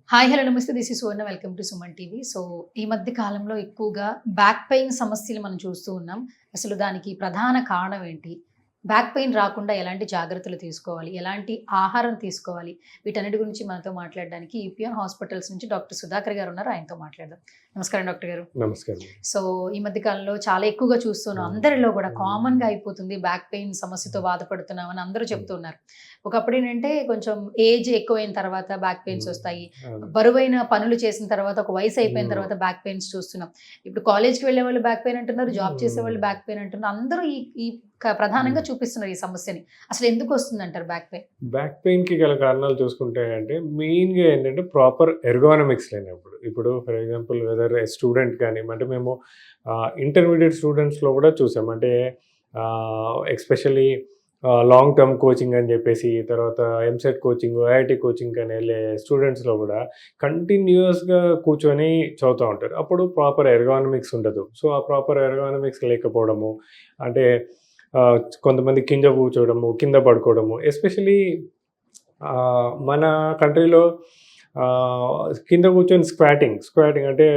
Hi! Hello! నమస్తే. This is Suvarna. Welcome to Suman TV. So, ఈ మధ్య కాలంలో ఎక్కువగా బ్యాక్ పెయిన్ సమస్యలు మనం చూస్తూ ఉన్నాం. అసలు దానికి ప్రధాన కారణం ఏంటి? బ్యాక్ పెయిన్ రాకుండా ఎలాంటి జాగ్రత్తలు తీసుకోవాలి? ఎలాంటి ఆహారం తీసుకోవాలి? వీటన్నిటి గురించి మనతో మాట్లాడడానికి ఈపీఆర్ హాస్పిటల్స్ నుంచి డాక్టర్ సుధాకర్ గారు ఉన్నారు. ఆయనతో మాట్లాడదాం. నమస్కారం డాక్టర్ గారు. నమస్కారం. సో, ఈ మధ్య కాలంలో చాలా ఎక్కువగా చూస్తున్నాం. అందరిలో కూడా కామన్‌గా అయిపోతుంది. బ్యాక్ పెయిన్ సమస్యతో బాధపడుతున్నామని అందరూ చెప్తున్నారు. ఒకప్పుడేంటంటే కొంచెం ఏజ్ ఎక్కువైన తర్వాత బ్యాక్ పెయిన్స్ వస్తాయి. అవును. బరువైన పనులు చేసిన తర్వాత, ఒక వయసు అయిపోయిన తర్వాత బ్యాక్ పెయిన్స్ చూస్తున్నాం. ఇప్పుడు కాలేజ్‌కి వెళ్ళేవాళ్ళు బ్యాక్ పెయిన్ అంటున్నారు. జాబ్ చేసేవాళ్ళు బ్యాక్ పెయిన్ అంటున్నారు. అందరూ ఈ ఈ ప్రధానంగా చూపిస్తున్నారు ఈ సమస్యని. అసలు ఎందుకొస్తుందంటారు బ్యాక్ పెయిన్? బ్యాక్ పెయిన్‌కి గల కారణాలు చూసుకుంటే అంటే మెయిన్‌గా ఏంటంటే ప్రాపర్ ఎర్గోనామిక్స్ లేనప్పుడు. ఇప్పుడు ఫర్ ఎగ్జాంపుల్ వెదర్ స్టూడెంట్ గాని అంటే మేము ఇంటర్మీడియేట్ స్టూడెంట్స్‌లో కూడా చూసాం. అంటే ఎస్పెషల్లీ లాంగ్ టర్మ్ కోచింగ్ అని చెప్పేసి తర్వాత ఎంసెట్ కోచింగ్, ఐఐటీ కోచింగ్ అని వెళ్ళే స్టూడెంట్స్‌లో కూడా కంటిన్యూయస్‌గా కూర్చొని చదువుతూ ఉంటారు. అప్పుడు ప్రాపర్ ఎర్గోనామిక్స్ ఉండదు. సో, ఆ ప్రాపర్ ఎర్గోనామిక్స్ లేకపోవడము అంటే కొంతమంది కింద కూర్చోవడము, కింద పడుకోవడము. ఎస్పెషల్లీ మన కంట్రీలో కింద కూర్చొని స్క్వాటింగ్ అంటే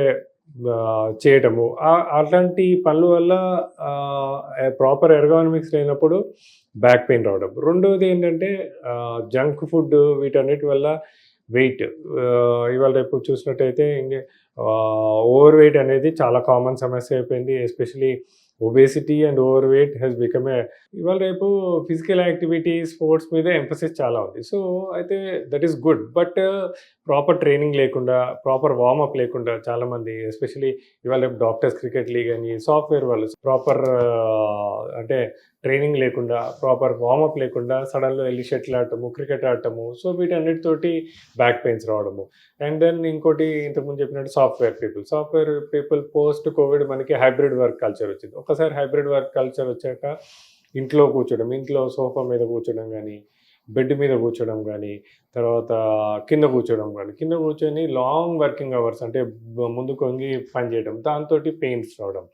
చేయటము. అట్లాంటి పనుల వల్ల ప్రాపర్ ఎర్గోనామిక్స్ లేనప్పుడు బ్యాక్ పెయిన్ రావడం. రెండోది ఏంటంటే జంక్ ఫుడ్ వీటన్నిటి వల్ల వెయిట్ ఇవాళ రేపు చూసినట్టయితే ఓవర్ వెయిట్ అనేది చాలా కామన్ సమస్య అయిపోయింది. Especially obesity and overweight has become ఇవాళ రేపు ఫిజికల్ యాక్టివిటీ, స్పోర్ట్స్ మీద ఎంఫసిస్ చాలా ఉంది. సో, అయితే that is good. But proper training లేకుండా, ప్రాపర్ వార్మప్ లేకుండా చాలామంది ఎస్పెషలీ ఇవాళ రేపు డాక్టర్స్ క్రికెట్ లీగ్ అని సాఫ్ట్‌వేర్ వాళ్ళు ప్రాపర్ అంటే ట్రైనింగ్ లేకుండా, ప్రాపర్ వార్మప్ లేకుండా సడన్‌గా వెళ్లి షటిల్ ఆడటము, క్రికెట్ ఆడటము. సో, వీటన్నిటితోటి బ్యాక్ పెయిన్స్ రావడము. అండ్ దెన్ ఇంకోటి ఇంతకుముందు చెప్పినట్టు సాఫ్ట్‌వేర్ పీపుల్ పోస్ట్ కోవిడ్ మనకి హైబ్రిడ్ వర్క్ కల్చర్ వచ్చింది. ఒక్కసారి హైబ్రిడ్ వర్క్ కల్చర్ వచ్చాక ఇంట్లో కూర్చోడం, ఇంట్లో సోఫా మీద కూర్చోడం గానీ, బెడ్ మీద కూర్చోడం గానీ, తర్వాత కింద కూర్చోడం గానీ, కింద కూర్చొని లాంగ్ వర్కింగ్ అవర్స్ అంటే ముందుకు వంగి పని చేయడం, దాంతోటి పెయిన్స్ రావడం.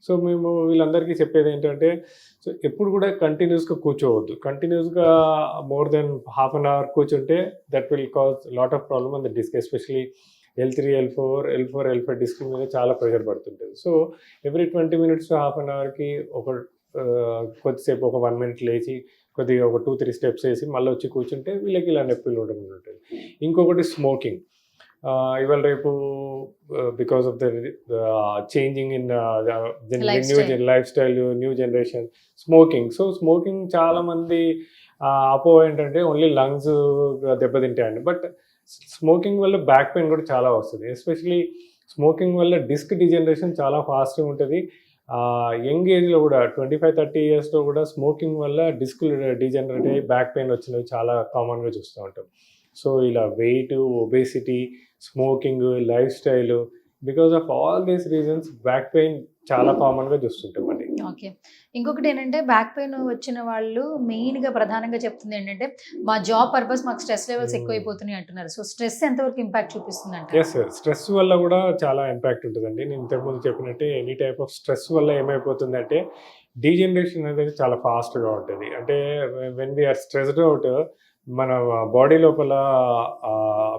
సో, మేము వీళ్ళందరికీ చెప్పేదేంటంటే సో, ఎప్పుడు కూడా కంటిన్యూస్‌గా కూర్చోవద్దు. కంటిన్యూస్‌గా more than half an hour కూర్చుంటే that will cause lot of problem on the disc. Especially L3, L4, L5 డిస్క్‌ల మీద చాలా ప్రెషర్ పడుతుంటది. So, every 20 minutes to half an అవర్‌కి ఒక కొద్దిసేపు ఒక 1 మినిట్ లేచి కొద్దిగా ఒక 2, 3 స్టెప్స్ ఏసి మళ్ళొచ్చి కూర్చుంటే వీళ్ళకి ఇలా నొప్పులు ఉండడం ఉంటది. ఇంకొకటి స్మోకింగ్. ఇవాళ రేపు because of the changing in the life style, new generation smoking. So, smoking చాలామంది అపోహ ఏంటంటే ఓన్లీ లంగ్స్ దెబ్బతింటాయండి. బట్ స్మోకింగ్ వల్ల బ్యాక్ పెయిన్ కూడా చాలా వస్తది. ఎస్పెషల్లీ స్మోకింగ్ వల్ల డిస్క్ డిజనరేషన్ చాలా ఫాస్ట్‌గా ఉంటది. యంగ్ ఏజ్‌లో కూడా 25, 30 ఇయర్స్‌లో కూడా స్మోకింగ్ వల్ల డిస్క్‌లు డిజనరేట్ అయ్యి బ్యాక్ పెయిన్ వచ్చినవి చాలా కామన్‌గా చూస్తూ ఉంటాం. సో, ఇలా weight, obesity, smoking, lifestyle because of all these reasons back pain చాలా కామన్‌గా చూస్తుంటామండి. ఓకే. ఇంకొకటేంటంటే బ్యాక్ పెయిన్ వచ్చిన వాళ్ళు మెయిన్‌గా ప్రధానంగా చెప్తుందేంటంటే, మా జాబ్ పర్పస్ మాకు స్ట్రెస్ లెవెల్స్ ఎక్కువైపోతున్నాయి అంటున్నారు. సో, స్ట్రెస్ ఎంతవరకు ఇంపాక్ట్ చూపిస్తుందంటారు? Yes sir. స్ట్రెస్ వల్ల కూడా చాలా ఇంపాక్ట్ ఉంటదండి. నేను ఇంతకుముందు చెప్పినట్టే ఎనీ టైప్ ఆఫ్ స్ట్రెస్ వల్ల ఏమైపోతుందంటే డీజనరేషన్ అనేది చాలా ఫాస్ట్‌గా ఉంటది. అంటే when we are stressed out మన బాడీ లోపల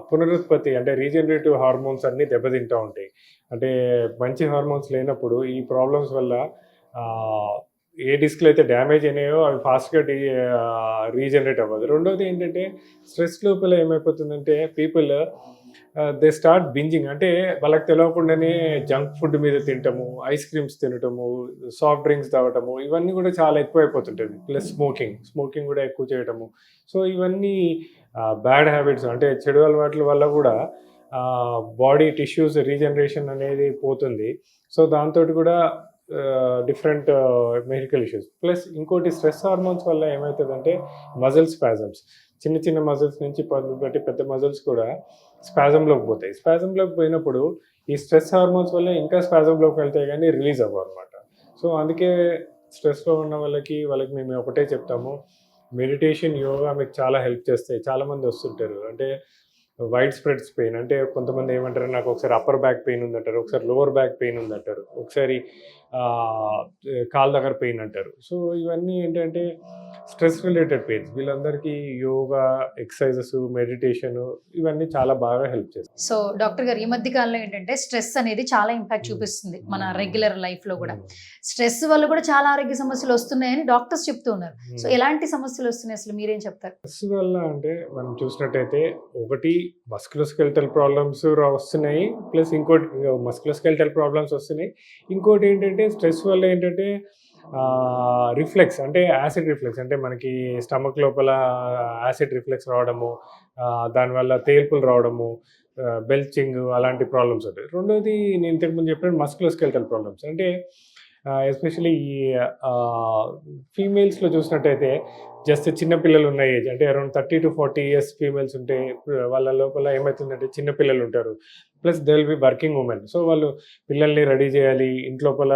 పునరుత్పత్తి అంటే రీజనరేటివ్ హార్మోన్స్ అన్నీ దెబ్బతింటా ఉంటాయి. అంటే మంచి హార్మోన్స్ లేనప్పుడు ఈ ప్రాబ్లమ్స్ వల్ల ఏ డిస్క్‌లు అయితే డ్యామేజ్ అయినాయో అవి ఫాస్ట్‌గా రీజనరేట్ అవ్వదు. రెండోది ఏంటంటే స్ట్రెస్ లోపల ఏమైపోతుందంటే పీపుల్ దే స్టార్ట్ బింజింగ్. అంటే వాళ్ళకి తెలవకుండానే జంక్ ఫుడ్ మీద తినటము, ఐస్ క్రీమ్స్ తినటము, సాఫ్ట్ డ్రింక్స్ తాగటము ఇవన్నీ కూడా చాలా ఎక్కువైపోతుంటది. ప్లస్ స్మోకింగ్ కూడా ఎక్కువ చేయటము. సో, ఇవన్నీ బ్యాడ్ హ్యాబిట్స్ అంటే చెడు అలవాట్ల వల్ల కూడా బాడీ టిష్యూస్ రీజనరేషన్ అనేది పోతుంది. సో, దాంతోటి కూడా డిఫరెంట్ మెడికల్ ఇష్యూస్. ప్లస్ ఇంకోటి స్ట్రెస్ హార్మోన్స్ వల్ల ఏమవుతదంటే మజిల్ స్పాజమ్స్. చిన్న చిన్న మజిల్స్ నుంచి మొదలుపెట్టి పెద్ద మజిల్స్ కూడా స్పాజమ్‌లోకి పోతాయి. స్పాజమ్‌లోకి పోయినప్పుడు ఈ స్ట్రెస్ హార్మోన్స్ వల్ల ఇంకా స్పాజమ్‌లోకి వెళ్తాయి గానీ రిలీజ్ అవ్వవనమాట. సో, అందుకే స్ట్రెస్‌లో ఉన్న వాళ్ళకి మేము ఒకటే చెప్తాము. మెడిటేషన్, యోగా మీకు చాలా హెల్ప్ చేస్తాయి. చాలామంది వస్తుంటారు. అంటే వైడ్ స్ప్రెడ్స్ పెయిన్ అంటే కొంతమంది ఏమంటారు నాకు ఒకసారి అప్పర్ బ్యాక్ పెయిన్ ఉందంటారు, ఒకసారి లోవర్ బ్యాక్ పెయిన్ ఉందంటారు, ఒకసారి కాళ్ళ దగ్గర పెయిన్ అంటారు. సో ఇవన్నీ ఏంటంటే స్ట్రెస్ రిలేటెడ్ పెయిన్స్. వీళ్ళందరికీ యోగా, ఎక్సర్సైజెస్, మెడిటేషన్ ఇవన్నీ చాలా బాగా హెల్ప్ చేస్తాయి. సో డాక్టర్ గారు, ఈ మధ్య కాలంలో ఏంటంటే స్ట్రెస్ అనేది చాలా ఇంపాక్ట్ చూపిస్తుంది మన రెగ్యులర్ లైఫ్ లో కూడా. స్ట్రెస్ వల్ల కూడా చాలా ఆరోగ్య సమస్యలు వస్తున్నాయని డాక్టర్స్ చెప్తూ ఉన్నారు. సో ఎలాంటి సమస్యలు వస్తున్నాయి, అసలు మీరేం చెప్తారు? స్ట్రెస్ వల్ల అంటే మనం చూసినట్టయితే ఒకటి మస్కులోస్కెలిటల్ ప్రాబ్లమ్స్ వస్తున్నాయి, ప్లస్ ఇంకోటి మస్కులోస్కెలిటల్ ప్రాబ్లమ్స్ వస్తున్నాయి. ఇంకోటి ఏంటంటే స్ట్రెస్ వల్ల ఏంటంటే రిఫ్లెక్స్ అంటే యాసిడ్ రిఫ్లెక్స్, అంటే మనకి స్టమక్ లోపల యాసిడ్ రిఫ్లెక్స్ రావడము, దానివల్ల తేల్పులు రావడము, బెల్చింగ్ అలాంటి ప్రాబ్లమ్స్ ఉంటాయి. రెండోది నేను ఇంతకుముందు చెప్పినట్టు మస్కులోస్కెలిటల్ ప్రాబ్లమ్స్, అంటే ఎస్పెషలీ ఈ ఫీమేల్స్లో చూసినట్టయితే జస్ట్ చిన్నపిల్లలు ఉన్న ఏజ్, అంటే అరౌండ్ 30 to 40 years ఫీమేల్స్ ఉంటే వాళ్ళ లోపల ఏమవుతుందంటే చిన్నపిల్లలు ఉంటారు, plus they will be working women. So వాళ్ళు పిల్లల్ని రెడీ చేయాలి, ఇంట్లోపల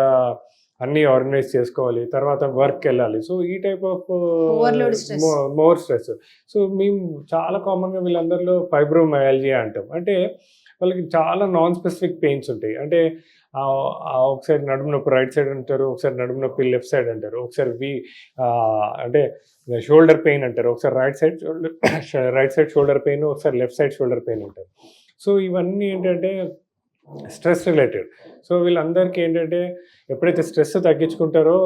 అన్నీ ఆర్గనైజ్ చేసుకోవాలి, తర్వాత వర్క్ వెళ్ళాలి. సో ఈ type of Overload stress. More stress. So మేము చాలా కామన్గా వీళ్ళందరిలో ఫైబ్రోమయాలజియా అంటాం. అంటే వాళ్ళకి చాలా నాన్ స్పెసిఫిక్ పెయిన్స్ ఉంటాయి. అంటే ఒకసారి నడుము నొప్పి రైట్ సైడ్ అంటారు, ఒకసారి నడుము నొప్పి లెఫ్ట్ సైడ్ అంటారు, ఒకసారి అంటే షోల్డర్ పెయిన్ అంటారు, ఒకసారి రైట్ సైడ్ షోల్డర్ పెయిన్, ఒకసారి లెఫ్ట్ సైడ్ షోల్డర్ పెయిన్ అంటారు. సో ఇవన్నీ ఏంటంటే స్ట్రెస్ రిలేటెడ్. సో వీళ్ళందరికీ ఏంటంటే ఎప్పుడైతే స్ట్రెస్ తగ్గించుకుంటారో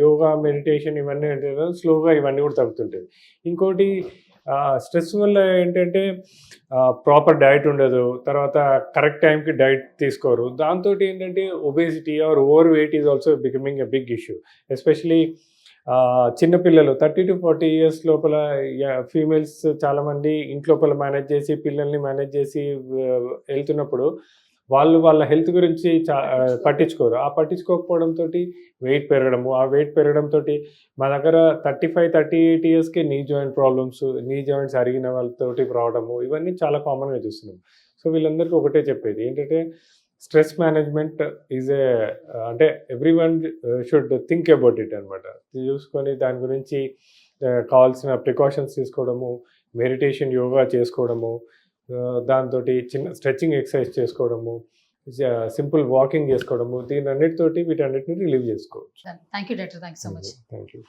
యోగా, మెడిటేషన్ ఇవన్నీ ఏంటంటే స్లోగా ఇవన్నీ కూడా తగ్గుతుంటాయి. ఇంకోటి స్ట్రెస్ వల్ల ఏంటంటే ప్రాపర్ డైట్ ఉండదు, తర్వాత కరెక్ట్ టైంకి డైట్ తీసుకోరు. దాంతో ఏంటంటే obesity or overweight is also becoming a big issue. Especially చిన్నపిల్లలు 30 to 40 years లోపల ఫీమేల్స్ చాలామంది ఇంట్లోపల మేనేజ్ చేసి పిల్లల్ని మేనేజ్ చేసి వెళ్తున్నప్పుడు వాళ్ళ హెల్త్ గురించి పట్టించుకోరు. ఆ పట్టించుకోకపోవడంతో వెయిట్ పెరగడము, ఆ వెయిట్ పెరగడంతో మా దగ్గర 35-38 yearsకి knee joint problems, knee joints అరిగిన వాళ్ళతోటి రావడము, ఇవన్నీ చాలా కామన్గా చూస్తున్నాం. సో వీళ్ళందరికీ ఒకటే చెప్పేది ఏంటంటే స్ట్రెస్ మేనేజ్మెంట్ ఈజ్ అంటే every one should think about it అనమాట. చూసుకొని దాని గురించి కావాల్సిన ప్రికాషన్స్ తీసుకోవడము, మెడిటేషన్, యోగా చేసుకోవడము, దాంతో చిన్న స్ట్రెచ్చింగ్ ఎక్సర్సైజ్ చేసుకోవడము, సింపుల్ వాకింగ్ చేసుకోవడము, వీటన్నిటిని రిలీవ్ చేసుకోవచ్చు. Thank you doctor, thank you so much. Thank you.